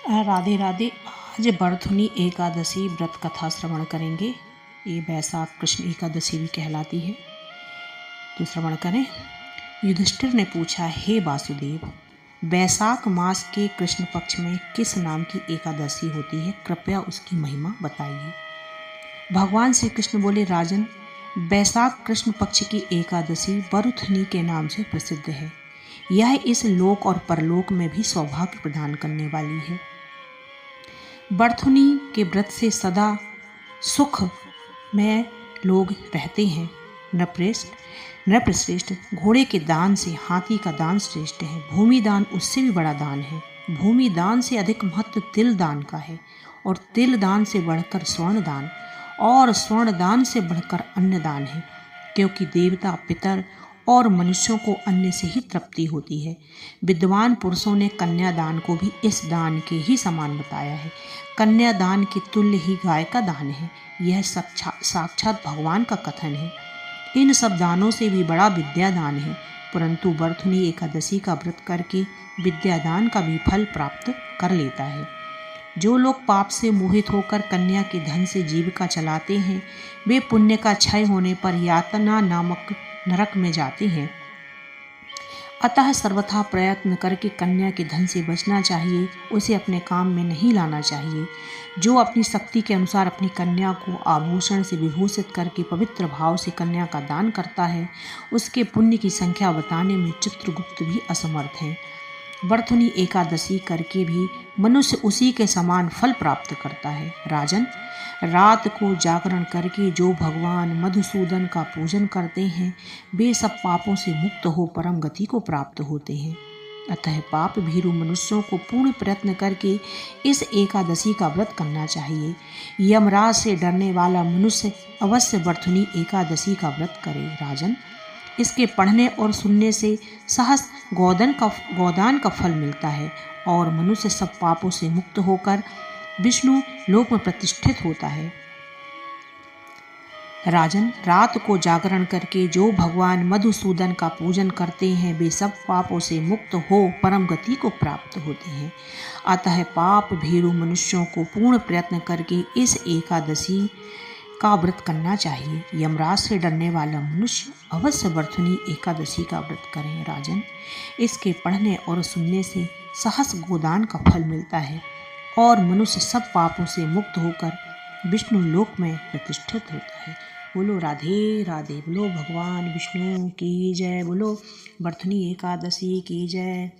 राधे राधे। आज बरथुनी एकादशी व्रत कथा श्रवण करेंगे। ये वैशाख कृष्ण एकादशी भी कहलाती है, तो श्रवण करें। युधिष्ठिर ने पूछा, हे वासुदेव, वैशाख मास के कृष्ण पक्ष में किस नाम की एकादशी होती है? कृपया उसकी महिमा बताइए। भगवान श्री कृष्ण बोले, राजन, वैशाख कृष्ण पक्ष की एकादशी बरथुनी के नाम से प्रसिद्ध है। यह इस लोक और परलोक में भी सौभाग्य प्रदान करने वाली है। बरथुनी के व्रत से सदा सुख में लोग रहते हैं। नृपश्रेष्ठ, घोड़े के दान से हाथी का दान श्रेष्ठ है। भूमि दान उससे भी बड़ा दान है। भूमि दान से अधिक महत्व तिल दान का है, और तिल दान से बढ़कर स्वर्ण दान, और स्वर्ण दान से बढ़कर अन्न दान है, क्योंकि देवता, पितर और मनुष्यों को अन्न से ही तृप्ति होती है। विद्वान पुरुषों ने कन्यादान को भी इस दान के ही समान बताया है। कन्यादान के तुल्य ही गाय का दान है। यह साक्षात भगवान का कथन है। इन सब दानों से भी बड़ा विद्यादान है, परंतु बरथुनी एकादशी का व्रत करके विद्यादान का भी फल प्राप्त कर लेता है। जो लोग पाप से मोहित होकर कन्या के धन से जीविका चलाते हैं, वे पुण्य का क्षय होने पर यातना नामक नरक में जाते हैं। अतः सर्वथा प्रयत्न करके कन्या के धन से बचना चाहिए, उसे अपने काम में नहीं लाना चाहिए। जो अपनी शक्ति के अनुसार अपनी कन्या को आभूषण से विभूषित करके पवित्र भाव से कन्या का दान करता है, उसके पुण्य की संख्या बताने में चित्रगुप्त भी असमर्थ हैं। बरथुनी एकादशी करके भी मनुष्य उसी के समान फल प्राप्त करता है। राजन, रात को जागरण करके जो भगवान मधुसूदन का पूजन करते हैं, वे सब पापों से मुक्त हो परम गति को प्राप्त होते हैं। अतः पाप भीरु मनुष्यों को पूर्ण प्रयत्न करके इस एकादशी का व्रत करना चाहिए। यमराज से डरने वाला मनुष्य अवश्य बरथुनी एकादशी का व्रत करे। राजन, इसके पढ़ने और सुनने से सहस गोदान का फल मिलता है, और मनुष्य सब पापों से मुक्त होकर विष्णु लोक में प्रतिष्ठित होता है। राजन, रात को जागरण करके जो भगवान मधुसूदन का पूजन करते हैं, वे सब पापों से मुक्त हो परम गति को प्राप्त होते हैं। अतः पाप भीरु मनुष्यों को पूर्ण प्रयत्न करके इस एकादशी का व्रत करना चाहिए। यमराज से डरने वाला मनुष्य अवश्य बरथुनी एकादशी का व्रत करें। राजन, इसके पढ़ने और सुनने से सहस गोदान का फल मिलता है, और मनुष्य सब पापों से मुक्त होकर विष्णु लोक में प्रतिष्ठित होता है। बोलो राधे राधे, बोलो भगवान विष्णु की जय, बोलो बरथुनी एकादशी की जय।